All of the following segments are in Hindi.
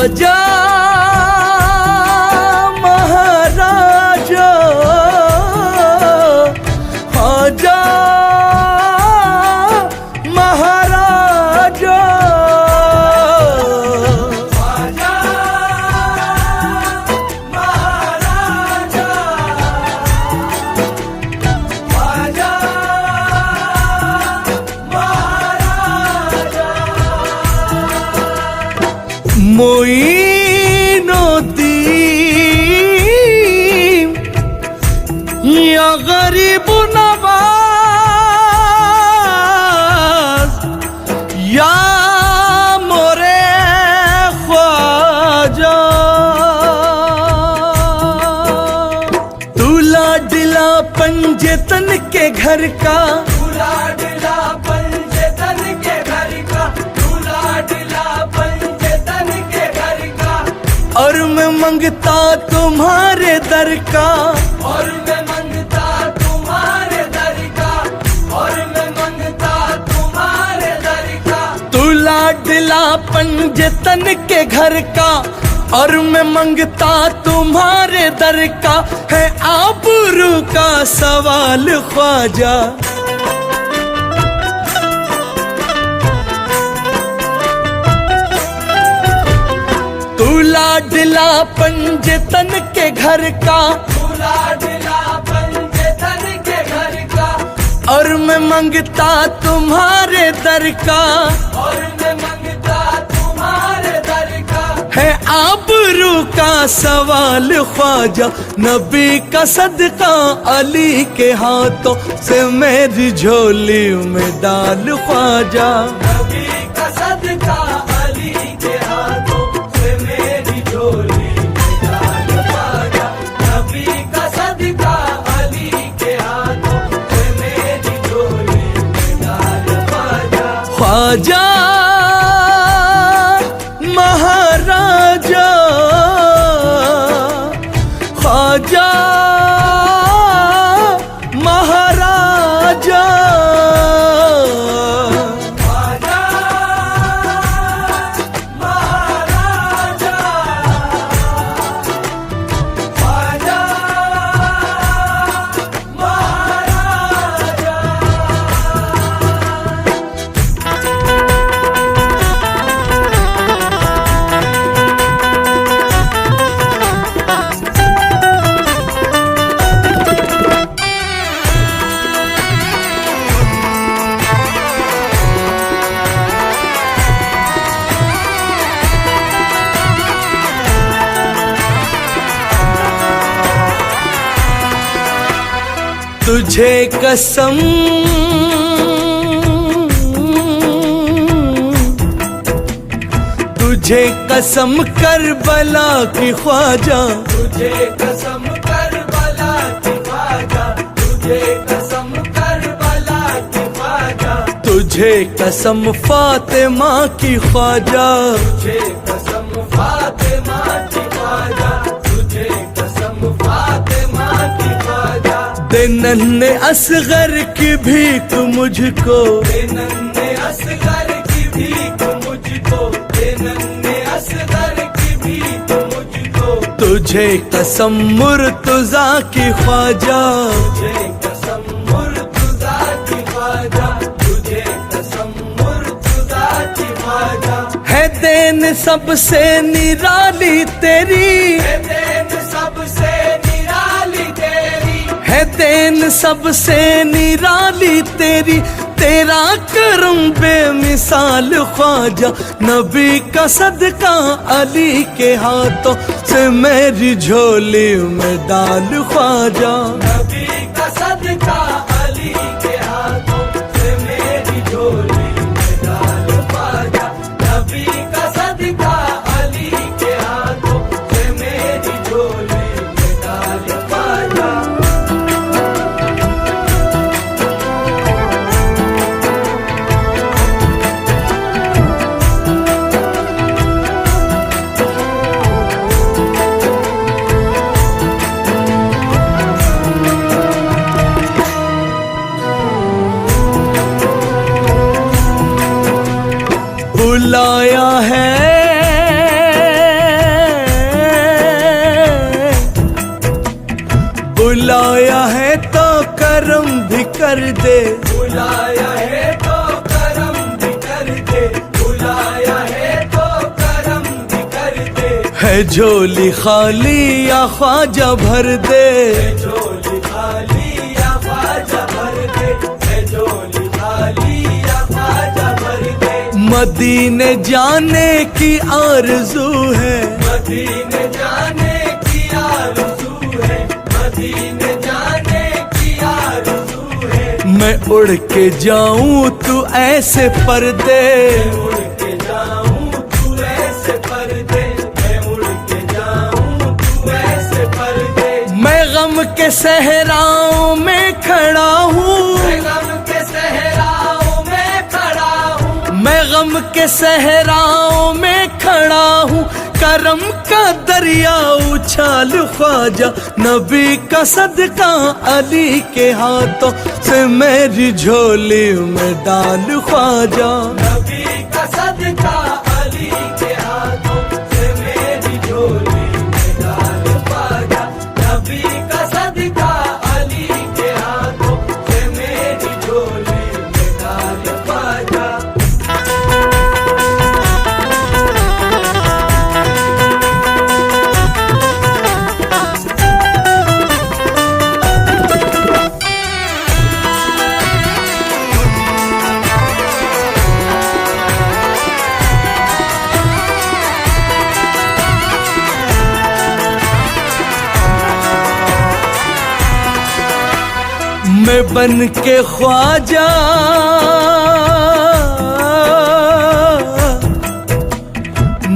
ख्वाजा महाराजा ख्वाजा महाराजा ख्वाजा महाराजा ख्वाजा महाराजा मोइनुद्दीन या गरीब नवाज या मोरे ख्वाजा तू लाडला पंजतन के घर का तू लाडला पंजतन के घर का तू लाडला पंजतन के घर का और मैं मंगता तुम्हारे दर का और मैं मंगता तुम्हारे दर का और मैं मंगता तुम्हारे दर का तू लाडला पंजतन के घर का और मैं मंगता तुम्हारे दर का है आबरू का सवाल ख्वाजा तू लाडला पंजतन के घर का तू लाडला पंजतन के घर का और मैं मंगता तुम्हारे दर का और मैं मंगता तुम्हारे दर का है आबरू का सवाल ख्वाजा नबी का सदका अली के हाथों से मेरी झोली में डाल ख्वाजा नबी का सदका अली के हाथों से मेरी झोली में डाल ख्वाजा नबी का सदका अली के हाथों से मेरी झोली में डाल ख्वाजा ख्वाजा महाराजा ख्वाजा महाराजा ख्वाजा महाराजा ख्वाजा महाराजा तुझे कसम तुझे कसम करबला की ख्वाजा तुझे कसम करबला की ख्वाजा तुझे कसम करबला की ख्वाजा तुझे कसम फातिमा की ख्वाजा तुझे कसम फातिमा की ख्वाजा तुझे कसम फातिमा की ख्वाजा दे नन्हे असगर की भीख मुझको दे नन्हे असगर की भीख मुझको दे नन्हे असगर की भीख मुझको तुझे कसम मुर्तजा की ख्वाजा तुझे कसम मुर्तजा की ख्वाजा तुझे कसम मुर्तजा की ख्वाजा है देन सबसे निराली तेरी है देन सबसे निराली तेरी है देन सबसे निराली तेरी तेरा करम बेमिसाल ख्वाजा नबी का सदका अली के हाथों से मेरी झोली में डाल ख्वाजा नबी का सदका अली के हाथों से मेरी झोली में डाल ख्वाजा नबी का सदका अली के हाथों से मेरी झोली में डाल ख्वाजा बुलाया है कर दे, बुलाया है तो करम भी कर दे, बुलाया है तो करम भी कर दे। है झोली खाली या ख्वाजा भर दे, झोली खाली या ख्वाजा भर दे, है झोली खाली या ख्वाजा भर दे। मदीने जाने की आरज़ू है, मदीने जाने की आरज़ू है, मदीने जाने की आरज़ू है। मैं उड़ के जाऊं तू ऐसे पर्दे, उड़ के जाऊं तू ऐसे पर्दे, मैं उड़ के जाऊं तू ऐसे पर्दे। मैं गम के सहराओं में खड़ा हूँ, मैं गम के सहराओं में खड़ा हूँ, मैं गम के सहराओं में खड़ा हूँ। करम का दरिया उछाल ख्वाजा, नबी का सदका अली के हाथों से मेरी झोली में डाल ख्वाजा। नबी का सदका अली के हाथों से मेरी झोली में डाल ख्वाजा। नबी का सदका अली के हाथों से मेरी झोली में डाल ख्वाजा। मैं बन के ख्वाजा,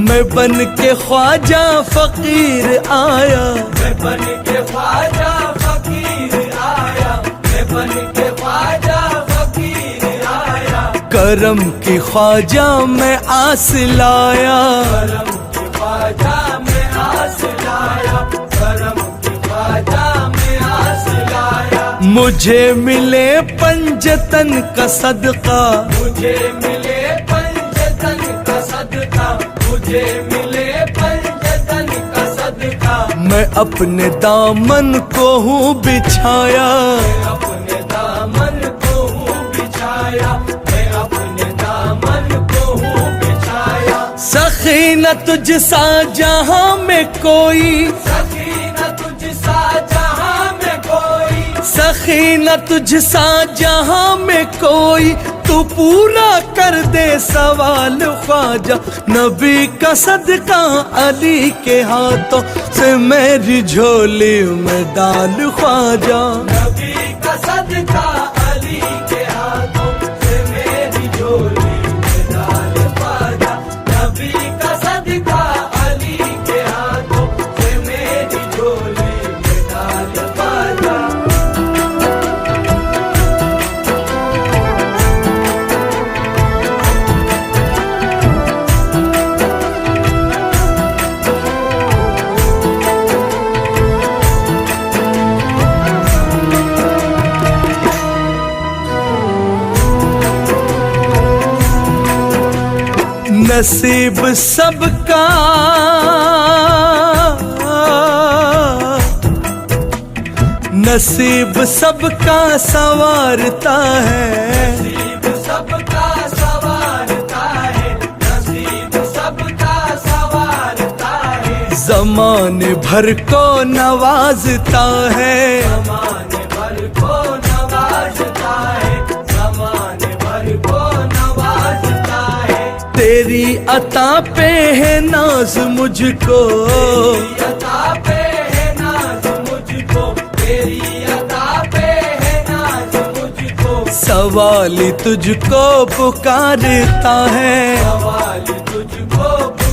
मैं बन के ख्वाजा फकीर आया, मैं बन के ख्वाजा फकीर आया, मैं बन के ख्वाजा फकीर आया। करम की ख्वाजा मैं आस लाया, करम की ख्वाजा में आस लाया, करम की ख्वाजा में आस लाया। मुझे मिले पंजतन का सदका, मुझे मिले पंजतन का सदका, मुझे मिले पंजतन का सदका। मैं अपने दामन को हूँ बिछाया, मैं अपने दामन को हूँ बिछाया, मैं अपने दामन को हूँ बिछाया। सखीना तुझ सा जहाँ में कोई, सखीना तुझ सा जहाँ में कोई, सखीना तुझ सा जहाँ में कोई, तू पूरा कर दे सवाल ख्वाजा। नबी का सदका अली के हाथों से मेरी झोली में डाल ख्वाजा। नबी का सदका अली के हाथों से मेरी झोली में डाल ख्वाजा। नबी का सदका अली के हाथों से मेरी झोली में डाल ख्वाजा। नसीब सबका नसीब सबका संवारता है, नसीब सबका संवारता है, नसीब सबका संवारता है। ज़माने भर को नवाजता है, ज़माने भर को नवाजता है, ज़माने भर को नवाजता है। तेरी अता पे है नाज मुझको, तेरी अता पे है नाज मुझको, तेरी अता पे है नाज मुझको। सवाली तुझको पुकारता है, सवाल